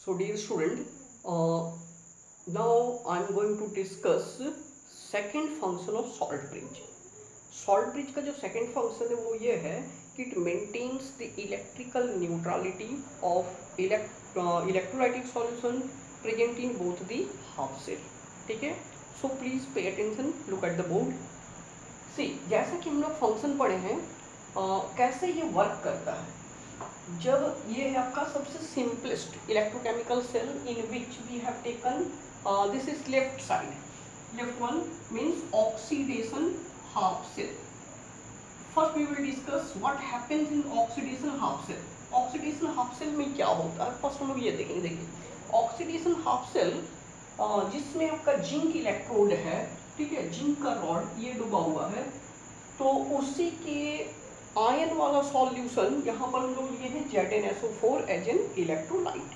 So dear student, now I am going to discuss second function of salt bridge. Salt bridge का जो second function है वो ये है कि it maintains the electrical neutrality of electrolytic solution present in both the half cell. ठीक है, so please pay attention, look at the board. See, जैसा कि हम लोग फंक्शन पढ़े हैं, कैसे ये वर्क करता है. जब ये है आपका सबसे simplest electrochemical cell in which we have taken this is left side. Left one means oxidation half cell. First we will discuss what happens in oxidation half cell. Oxidation half cell में क्या होता है, first हम लोग ये देखेंगे. देखिए, oxidation half cell जिसमें आपका जिंक इलेक्ट्रोड है, ठीक है, जिंक का रॉड ये डूबा हुआ है, तो उसी के आयन वाला सॉल्यूशन यहाँ पर हम लोग लिए हैं ZnSO4 एज एन इलेक्ट्रोलाइट.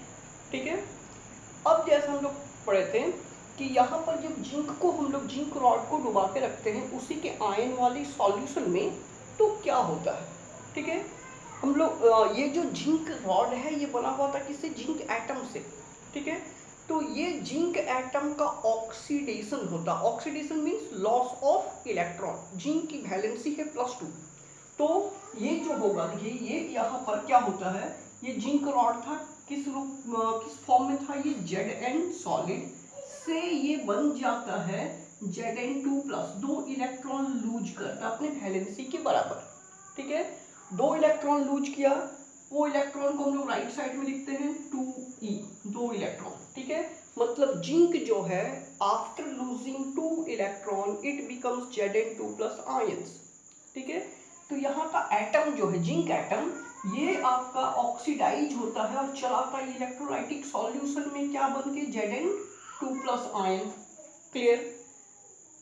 ठीक है, अब जैसे हम लोग पढ़े थे कि यहाँ पर जब जिंक को हम लोग जिंक रॉड को डुबा के रखते हैं उसी के आयन वाली सॉल्यूशन में, तो क्या होता है. ठीक है, हम लोग ये जो जिंक रॉड है ये बना हुआ था किससे, जिंक एटम से. ठीक है, तो ये जिंक एटम का ऑक्सीडेशन होता. Oxidation means loss of electron. Zinc की वैलेंसी है +2, तो ये जो होगा, देखिए ये यहाँ पर क्या होता है, ये जिंक रॉड था, किस रूप किस फॉर्म में था, ये Zn सॉलिड से ये बन जाता है Zn2+. 2 इलेक्ट्रॉन लूज करता अपने वैलेंसी के बराबर. ठीक है, 2 इलेक्ट्रॉन लूज किया, वो इलेक्ट्रॉन को हम लोग राइट साइड में लिखते हैं 2e, 2 इलेक्ट्रॉन. ठीक है, मतलब जिंक जो है after losing 2 electron it becomes Zn2+ ions. ठीक है, तो यहाँ का एटम जो है जिंक एटम, ये आपका ऑक्सीडाइज होता है और चलाता है इलेक्ट्रोलाइटिक सॉल्यूशन में, क्या बन के Zn2+ आयन. क्लियर.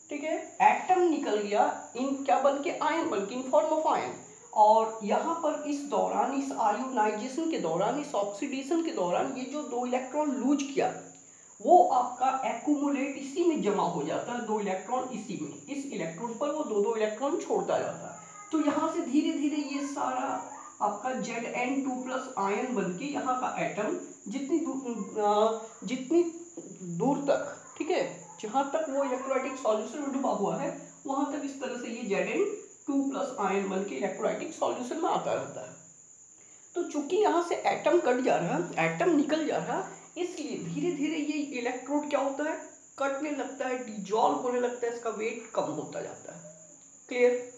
ठीक है, एटम निकल गया इन क्या बन के, आयन बन के, इन फॉर्म ऑफ आयन. और यहाँ पर इस दौरान, इस आयोनाइजेशन के दौरान, इस ऑक्सीडेशन के दौरान ये जो 2 इलेक्ट्रॉन लूज किया वो आपका एक्यूमुलेट इसी में जमा हो जाता है. 2 इलेक्ट्रॉन इसी में, इस इलेक्ट्रॉन पर वो 2 इलेक्ट्रॉन छोड़ता जाता है. तो यहाँ से धीरे धीरे ये सारा आपका Zn2+ आयन बन के यहाँ का एटम जितनी दूर तक, ठीक है, जहाँ तक वो इलेक्ट्रोलाइटिक सॉल्यूशन में डूबा हुआ है वहां तक इस तरह से ये Zn2+ आयन बन के इलेक्ट्रोलाइटिक सॉल्यूशन में आता रहता है. तो चूंकि यहाँ से एटम कट जा रहा है, एटम निकल जा रहा है, इसलिए धीरे धीरे ये इलेक्ट्रोड क्या होता है, कटने लगता है, डिजॉल्व होने लगता है, इसका वेट कम होता जाता है. क्लियर.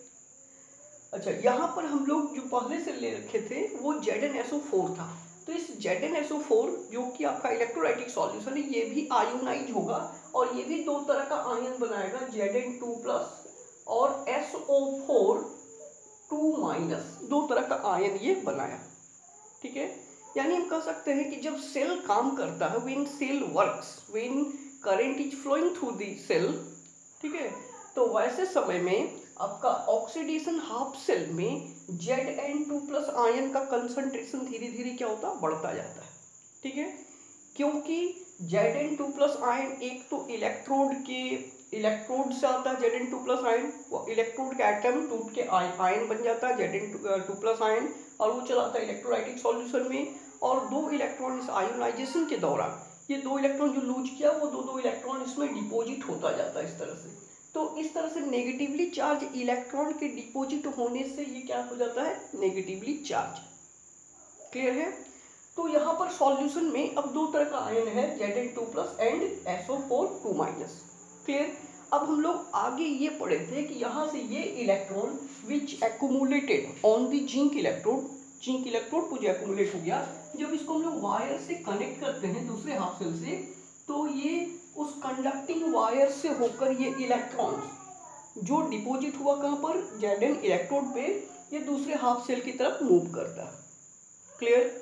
अच्छा, यहाँ पर हम लोग जो पहले से ले रखे थे वो ZnSO4 था. तो इस ZnSO4 जो कि आपका इलेक्ट्रोलाइटिक सॉल्यूशन है, ये भी आयोनाइज होगा और ये भी 2 तरह का आयन बनाएगा, Zn2+ और SO4 2-, 2 तरह का आयन ये बनाया. ठीक है, यानी हम कह सकते हैं कि जब सेल काम करता है, when cell works, when current is flowing through the cell, ठीक है, तो वैसे समय में आपका ऑक्सीडेशन हाफ सेल में Zn2+ आयन का कंसंट्रेशन धीरे धीरे क्या होता है, बढ़ता जाता है. ठीक है, क्योंकि Zn2+ आयन एक तो इलेक्ट्रोड से आता है Zn2+ आयन, वो इलेक्ट्रोड का एटम टूट के आयन बन जाता है Zn2+ आयन और वो चलाता है इलेक्ट्रोलाइटिक सॉल्यूशन में. और 2 इलेक्ट्रॉन इस आयोनाइजेशन के दौरान ये 2 इलेक्ट्रॉन जो लूज किया वो 2 इलेक्ट्रॉन इसमें डिपॉजिट होता जाता है इस तरह से. तो इस तरह से नेगेटिवली चार्ज इलेक्ट्रॉन के डिपॉजिट होने से ये क्या हो जाता है, नेगेटिवली चार्ज. क्लियर है. तो यहाँ पर सॉल्यूशन में अब 2 तरह का आयन है, Zn2+ एंड SO4 2-. क्लियर. अब हम लोग आगे ये पढ़े थे कि यहाँ से ये electron which accumulated on the zinc electrode को जो एक्यूमुलेट हो गया, जब इसको हम लोग वायर से कनेक्ट करते हैं दूसरे हाफ सेल से, तो ये उस कंडक्टिंग वायर से होकर ये इलेक्ट्रॉन जो डिपॉजिट हुआ कहाँ पर, Zn इलेक्ट्रोड पे, ये दूसरे हाफ सेल की तरफ मूव करता है. क्लियर.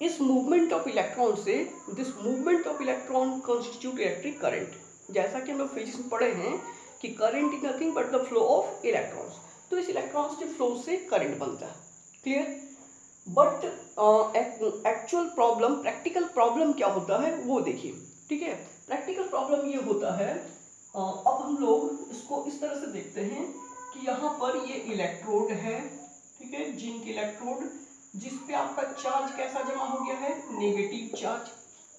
इस मूवमेंट ऑफ इलेक्ट्रॉन से, this movement of electron constitute electric current. जैसा कि हम लोग फिजिक्स में पढ़े हैं कि current is nothing but the flow of electrons, तो इस इलेक्ट्रॉन्स के फ्लो से करंट बनता है. Clear. But actual problem, practical problem क्या होता है वो देखिए. ठीक है, प्रैक्टिकल प्रॉब्लम ये होता है, अब हम लोग इसको इस तरह से देखते हैं कि यहाँ पर ये इलेक्ट्रोड है, ठीक है, जिंक इलेक्ट्रोड, जिस पे आपका चार्ज कैसा जमा हो गया है, नेगेटिव चार्ज.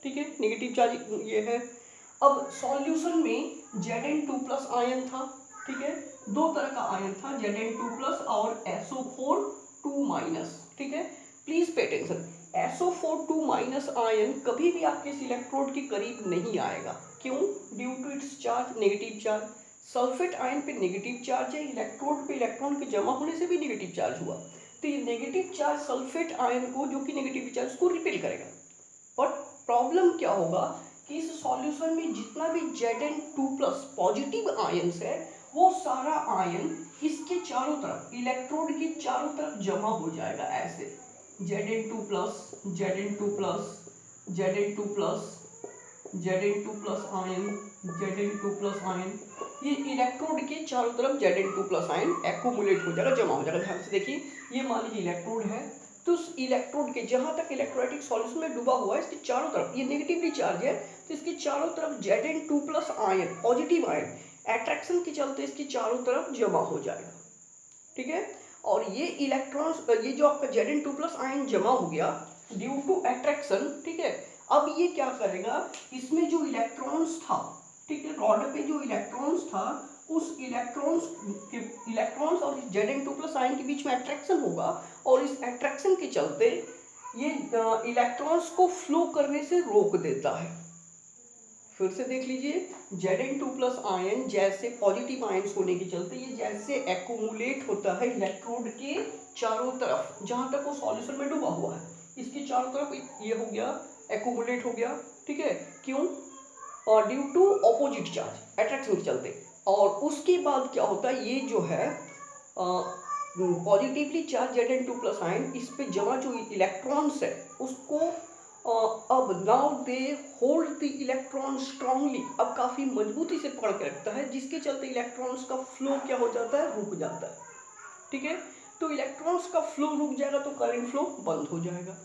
ठीक है, नेगेटिव चार्ज ये है। अब सॉल्यूशन में Zn2+ आयन था, ठीक है, दो तरह का आयन था, Zn2+ और SO4 2-, ठीक है। Please pay attention, SO4 2- ion कभी भी आपके इस इलेक्ट्रोड के करीब नहीं आएगा। क्यों? Due to its charge, negative charge. Sulphate ion पे नेगेटिव चार्ज है, इलेक्ट्रोड पे इलेक्ट्रॉन के जमा होने से भी नेगेटिव चार्ज हुआ, तो ये नेगेटिव चार्ज सल्फेट आयन को, जो कि नेगेटिव चार्ज को रिपेल करेगा। बट प्रॉब्लम क्या होगा कि इस सॉल्यूशन में जितना भी Zn2+ पॉजिटिव आयंस है, वो सारा आयन इसके चारों तरफ, इलेक्ट्रोड के चारों तरफ जमा हो जाएगा ऐसे, Zn2+, Zn2+, Zn2+, Zn2+ ion, Zn2+ ion, ये इलेक्ट्रोड के चारों तरफ Zn2+ आयन एक्यूमुलेट हो जाएगा, जमा हो जाएगा। ध्यान से देखिए, ये मान लीजिए इलेक्ट्रोड है, तो उस इलेक्ट्रोड के जहां तक इलेक्ट्रोलाइटिक सॉल्यूशन में डूबा हुआ है, इसके चारों तरफ, ये नेगेटिवली चार्ज है, तो इसके चारों तरफ Zn2+ ion, positive ion, attraction के चलते इसके चारों तरफ जमा हो जाएगा, ठीक है। और ये इलेक्ट्रॉन्स, ये जो आपका Zn2+ आयन जमा हो गया ड्यू टू अट्रैक्शन, ठीक है। अब ये क्या करेगा, इसमें जो इलेक्ट्रॉन्स था, ठीक है, रॉड पे जो इलेक्ट्रॉन्स था, उस इलेक्ट्रॉन्स और Zn2+ आयन के बीच में अट्रैक्शन होगा, और इस अट्रैक्शन के चलते ये इलेक्ट्रॉन्स को फ्लो करने से रोक देता है। फिर से देख लीजिए, Zn2+ आयन जैसे पॉजिटिव आयंस होने के चलते ये जैसे एक्यूमुलेट होता है इलेक्ट्रोड के चारों तरफ, जहां तक वो सॉल्यूशन में डूबा हुआ है, इसके चारों तरफ ये हो गया, एक्यूमुलेट हो गया, ठीक है। क्यों? और due to opposite charge, attraction के चलते। और उसके बाद क्या होता है, ये जो है पॉजिटिवली चार्ज Zn2+ आयन, इस पे जमा जो इलेक्ट्रॉन्स है उसको अब now they hold the electron strongly, अब काफी मजबूती से पकड़ के रखता है, जिसके चलते इलेक्ट्रॉन्स का फ्लो क्या हो जाता है, रुक जाता है, ठीक है। तो इलेक्ट्रॉन्स का फ्लो रुक जाएगा तो करंट फ्लो बंद हो जाएगा।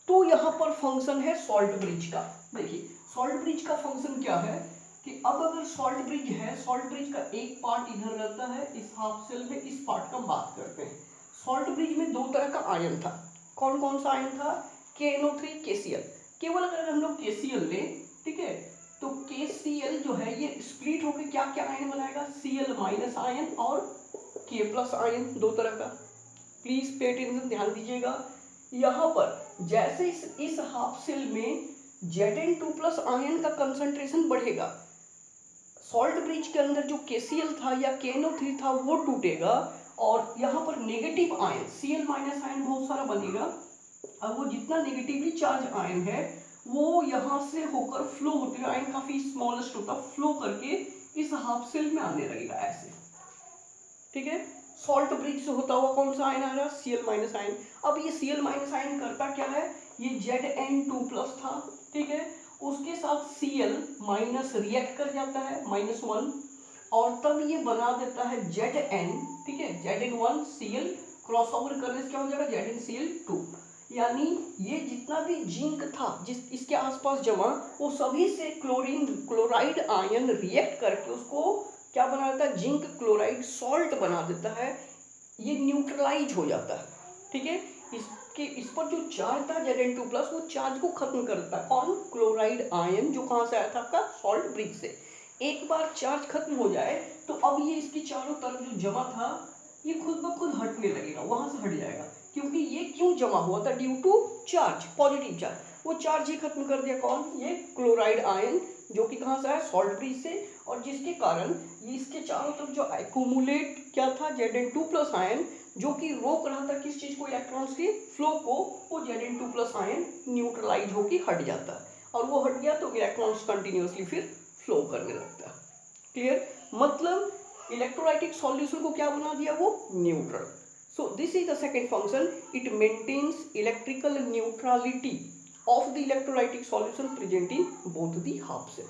तो यहाँ पर फंक्शन है सॉल्ट ब्रिज का। देखिए सॉल्ट ब्रिज का फंक्शन क्या है कि अब अगर सॉल्ट ब्रिज है, सॉल्ट ब्रिज का एक पार्ट इधर रहता है इस हाफ सेल में, इस पार्ट का बात करते हैं। सॉल्ट ब्रिज में दो तरह का आयन था, कौन कौन सा आयन था, KNO3, KCl। केवल अगर हम लोग KCl लें, ठीक है, तो KCl जो है ये स्प्लिट होकर क्या क्या आयन बनाएगा, Cl- आयन और K+ आयन, दो तरह का। प्लीज पे अटेंशन, ध्यान दीजिएगा। यहाँ पर जैसे इस हाफ सेल में Zn2+ आयन का कंसंट्रेशन बढ़ेगा, सॉल्ट ब्रिज के अंदर जो KCl था या KNO3 था वो टूटेगा, और यहाँ पर नेगेटिव आयन Cl- आयन बहुत सारा बनेगा। अब वो जितना नेगेटिवली चार्ज आयन है वो यहाँ से होकर फ्लो होते हुए, आयन काफी स्मॉलेस्ट होता, फ्लो करके इस हाफ सेल में आने लगेगा ऐसे, ठीक है। सॉल्ट ब्रिज से होता हुआ कौन सा आयन आ रहा है, Cl- आयन। अब ये Cl- आयन करता क्या है, ये Zn2+ था, ठीक है, उसके साथ Cl- रिएक्ट कर जाता है -1, और तब ये बना देता है Zn, ठीक है, Zn1 Cl क्रॉस ओवर करने से क्या हो जाएगा, ZnCl2। यानी ये जितना भी जिंक था जिस इसके आसपास जमा, वो सभी से क्लोराइड आयन रिएक्ट करके उसको क्या बना देता है, जिंक क्लोराइड सॉल्ट बना देता है, ये न्यूट्रलाइज हो जाता है, ठीक है। इस पर जो चार्ज था Zn2+, वो चार्ज को खत्म करता है, कौन, क्लोराइड आयन, जो कहां से आया था आपका, सॉल्ट ब्रिज से। एक बार चार्ज खत्म हो जाए तो अब ये इसके चारों तरफ जो जमा था ये खुद ब खुद हटने लगेगा, वहां से हट जाएगा, क्योंकि ये क्यों जमा हुआ था, due to charge, positive charge, वो चार्ज ही खत्म कर दिया, कौन, ये क्लोराइड आयन, जो कि कहां से आया, सॉल्ट ब्रिज से, और जिसके कारण ये इसके चारों तरफ जो एक्यूमुलेट क्या था, Zn2+ आयन, जो कि रोक रहा था किस चीज को, इलेक्ट्रॉन्स के फ्लो को, वो Zn2+ आयन न्यूट्रलाइज होकर हट जाता है, और वो हट गया तो इलेक्ट्रॉन्स कंटिन्यूअसली फिर फ्लो करने लगता है। क्लियर, मतलब इलेक्ट्रोलाइटिक सॉल्यूशन को क्या बना दिया, वो neutral. So this is the second function, it maintains electrical neutrality of the electrolytic solution present in both the half cell.